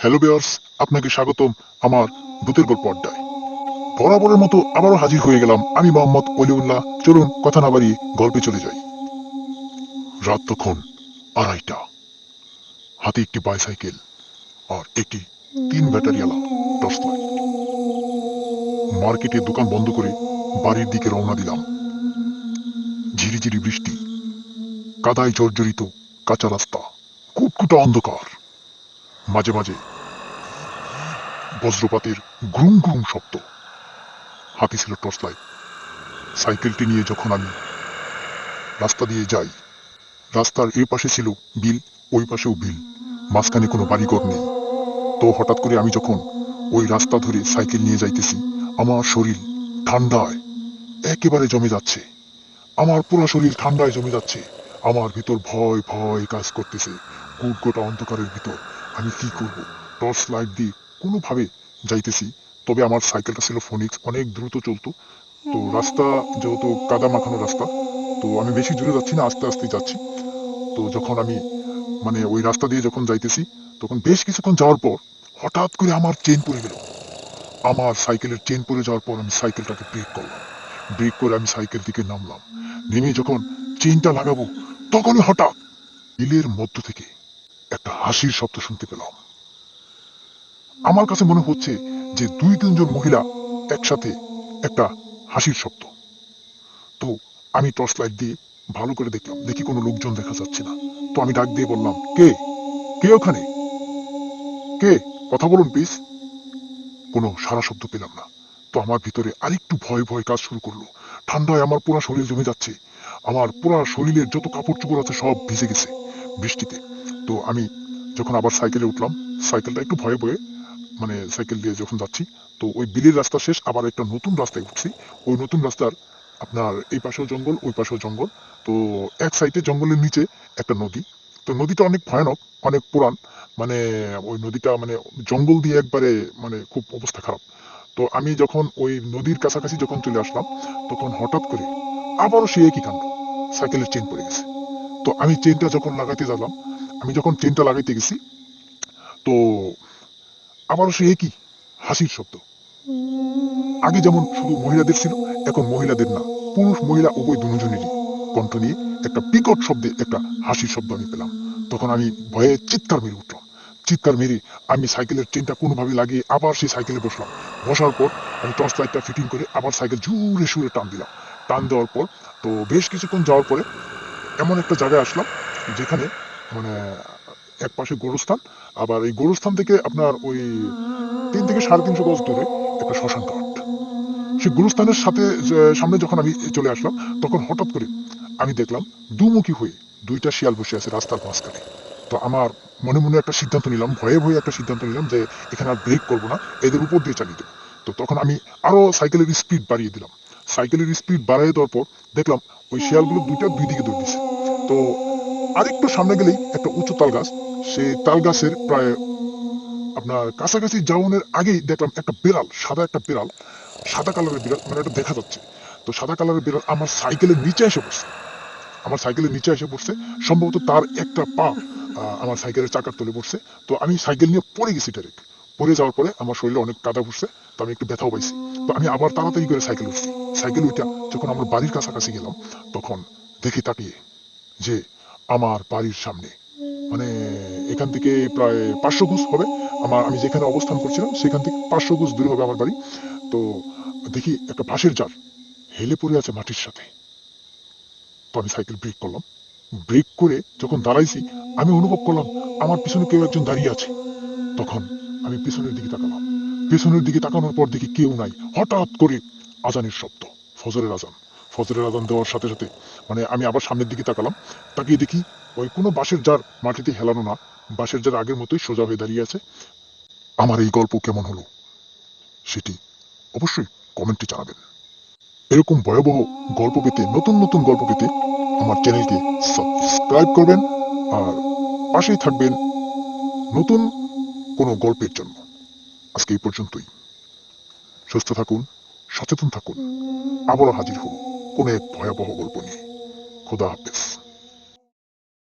Hello viewers, আপনাকে স্বাগতম আমার ভূতের গল্প আড্ডায়। বরাবরের মতো আবারও হাজির হয়ে গেলাম আমি মোহাম্মদ অলিউল্লাহ। চলুন কথা না বাড়িয়ে গল্পে চলে যাই। রাত তখন 2:30। হাতে একটি বাইসাইকেল আর একটি 3 ব্যাটারিওয়ালা টর্চ লাইট। মার্কেটে দোকান বন্ধ করে বাড়ির দিকে রওনা দিলাম। ঝিরিঝিরি বৃষ্টি, কাদায় জর্জরিত কাঁচা রাস্তা, কুটকুটা অন্ধকার, মাঝে মাঝে বজ্রপাতের গ্রুম গ্রুম শব্দ। হাতে ছিল টর্চ লাইট। সাইকেলটি নিয়ে যখন আমি রাস্তা দিয়ে যাই, রাস্তার এই পাশে ছিল বিল, ওই পাশেও বিল, মাঝখানে কোনো বাড়িঘর নেই। তো হঠাৎ করে আমি যখন ওই রাস্তা ধরে সাইকেল নিয়ে যাইতেছি, আমার শরীর ঠান্ডায় একেবারে জমে যাচ্ছে। আমার পুরো শরীর ঠান্ডায় জমে যাচ্ছে। আমার ভিতর ভয় ভয় কাজ করতেছে। কুটকুটা অন্ধকারের ভিতর আমি কি করব? টর্চ লাইট দিয়ে কোনোভাবে যাইতেছি। তবে আমার সাইকেলটা ছিল ফোনিক্স, অনেক দ্রুত চলতো। তো রাস্তা যেহেতু কাদা মাখানো রাস্তা, তো আমি বেশি জোরে যাচ্ছি না, আস্তে আস্তে যাচ্ছি। তো যখন আমি ওই রাস্তা দিয়ে যখন যাইতেছি, তখন বেশ কিছুক্ষণ যাওয়ার পর হঠাৎ করে আমার চেন পড়ে গেল। আমার সাইকেলের চেন পড়ে যাওয়ার পর আমি সাইকেলটাকে ব্রেক করলাম। ব্রেক করে আমি সাইকেল থেকে নামলাম। নেমে যখন চেনটা লাগাবো, তখনই হঠাৎ বিলের মধ্য থেকে একটা হাসির শব্দ শুনতে পেলাম। আমার কাছে মনে হচ্ছে যে 2-3 জন মহিলা একসাথে একটা হাসির শব্দ। তো আমি টর্চ লাইট দিয়ে ভালো করে দেখলাম, দেখি কোনো লোকজন দেখা যাচ্ছে না। তো আমি ডাক দিয়ে বললাম, কে কে ওখানে? কে? কথা বলুন প্লিজ। কোনো সাড়া শব্দ পেলাম না। তো আমার ভিতরে আরেকটু ভয় ভয় কাজ শুরু করলো। ঠান্ডায় আমার পুরো শরীর জমে যাচ্ছে। আমার পুরো শরীরের যত কাপড় চোপড় আছে সব ভিজে গেছে বৃষ্টিতে। তো আমি যখন আবার সাইকেলে উঠলাম, সাইকেলটা একটু ভয়ে ভয়ে সাইকেল দিয়ে যখন যাচ্ছি, তো ওই বিলের রাস্তা শেষ, আবার একটা নতুন রাস্তায় উঠছি। ওই নতুন রাস্তার আপনার এই পাশেও জঙ্গল, ওই পাশেও জঙ্গল। তো এক সাইডে জঙ্গলের নিচে একটা নদী। তো নদীটা অনেক ভয়ানক, অনেক পুরান। মানে ওই নদীটা জঙ্গল দিয়ে একবারে খুব অবস্থা খারাপ। তো আমি যখন ওই নদীর কাছাকাছি যখন চলে আসলাম, তখন হঠাৎ করে আবারও সে একই কাণ্ড। সাইকেলের চেন পড়ে গেছে। তো আমি চেনটা যখন লাগাইতে গেলাম, আমি যখন চেনটা লাগাইতে গেছি, তো আবারও সে একই হাসির শব্দ। আগে যেমন শুধু মহিলাদের ছিল, এখন মহিলাদের না, পুরুষ মহিলা উভয় দুজনেরই কণ্ঠ নিয়ে একটা বিকট শব্দে একটা হাসির শব্দ আমি পেলাম। তখন আমি ভয়ে চিৎকার মেরে উঠলাম। চিৎকার মেরে আমি সাইকেলের চেনটা কোনোভাবে লাগিয়ে আবার সেই সাইকেলে বসলাম। বসার পর আমি টর্চ লাইটটা ফিটিং করে আবার সাইকেল জোরে সুরে টান দিলাম। টান দেওয়ার পর তো বেশ কিছুক্ষণ যাওয়ার পরে এমন একটা জায়গায় আসলাম, যেখানে মানে এক পাশে গোরস্থান, আবার এই গোরস্থান থেকে আপনার ওই 300 থেকে 350 গজ দূরে একটা শ্মশান ঘাট। সেই গুরুস্থানের সামনে যখন আমি চলে আসলাম, তখন হঠাৎ করে আমি দেখলাম দুমুখী হয়ে 2টা শিয়াল বসে আছে রাস্তার মাঝখানে। তো আমার মনে মনে একটা সিদ্ধান্ত নিলাম, ভয়ে ভয়ে একটা সিদ্ধান্ত নিলাম যে এখানে আর ব্রেক করবো না, এদের উপর দিয়ে চালিয়ে দেবো। তো তখন আমি আরো সাইকেলের স্পিড বাড়িয়ে দিলাম। সাইকেলের স্পিড বাড়িয়ে দেওয়ার পর দেখলাম ওই শিয়ালগুলো দুইটা দুই দিকে দৌড় দিছে। তো আরেকটু সামনে গেলেই একটা উঁচু তাল গাছ। সেই তাল গাছের প্রায় আপনার কাছাকাছি যাওয়ানোর আগেই দেখলাম একটা বিড়াল, সাদা একটা বিড়াল, সাদা কালারের বিড়াল, এটা দেখা যাচ্ছে। তো সাদা কালারের বিড়াল আমার সাইকেলের নিচে এসে পড়ছে। আমার সাইকেলের নিচে এসে পড়ছে। সম্ভবত তার একটা পা আমার সাইকেলের চাকার তলে পড়ছে। তো আমি সাইকেল নিয়ে পড়ে গেছি ডাইরেক্ট। পড়ে যাওয়ার পরে আমার শরীরে অনেক কাদা পড়ছে। তো আমি একটু ব্যথাও পাইছি। তো আমি আবার তাড়াতাড়ি করে সাইকেল উঠছি। সাইকেল উঠা যখন আমার বাড়ির কাছাকাছি গেলাম, তখন দেখি তাকিয়ে যে আমার বাড়ির সামনে মানে এখান থেকে প্রায় 500 গজ হবে। আমি যেখানে অবস্থান করছিলাম সেখান থেকে 500 গজ দূরে হবে আমার বাড়ি। তো দেখি একটা বাঁশের জার হেলে পড়ে আছে মাটির সাথে। তো আমি সাইকেল ব্রেক করলাম। ব্রেক করে যখন দাঁড়াইছি, আমি অনুভব করলাম আমার পিছনে কেউ একজন দাঁড়িয়ে আছে। তখন আমি পিছনের দিকে তাকালাম। পিছনের দিকে তাকানোর পর দেখি কেউ নাই। হঠাৎ করে আজানের শব্দ, ফজরের আজান। ফজরের আজান দেওয়ার সাথে সাথে আমি আবার সামনের দিকে তাকালাম। তাকিয়ে দেখি ওই কোনো বাঁশের জার মাটিতে হেলানো না, বাঁশের জার আগের মতোই সোজা হয়ে দাঁড়িয়ে আছে। আমার এই গল্প কেমন হলো সেটি অবশ্যই কমেন্টে জানাবেন। এরকম ভয়াবহ গল্প পেতে, নতুন নতুন গল্প পেতে আমার চ্যানেলকে সাবস্ক্রাইব করবেন আর পাশেই থাকবেন নতুন কোনো গল্পের জন্য। আজকে এই পর্যন্তই। সুস্থ থাকুন, সচেতন থাকুন। আবারও হাজির হব কোনো এক ভয়াবহ গল্প নিয়ে। খোদা হাফেজ।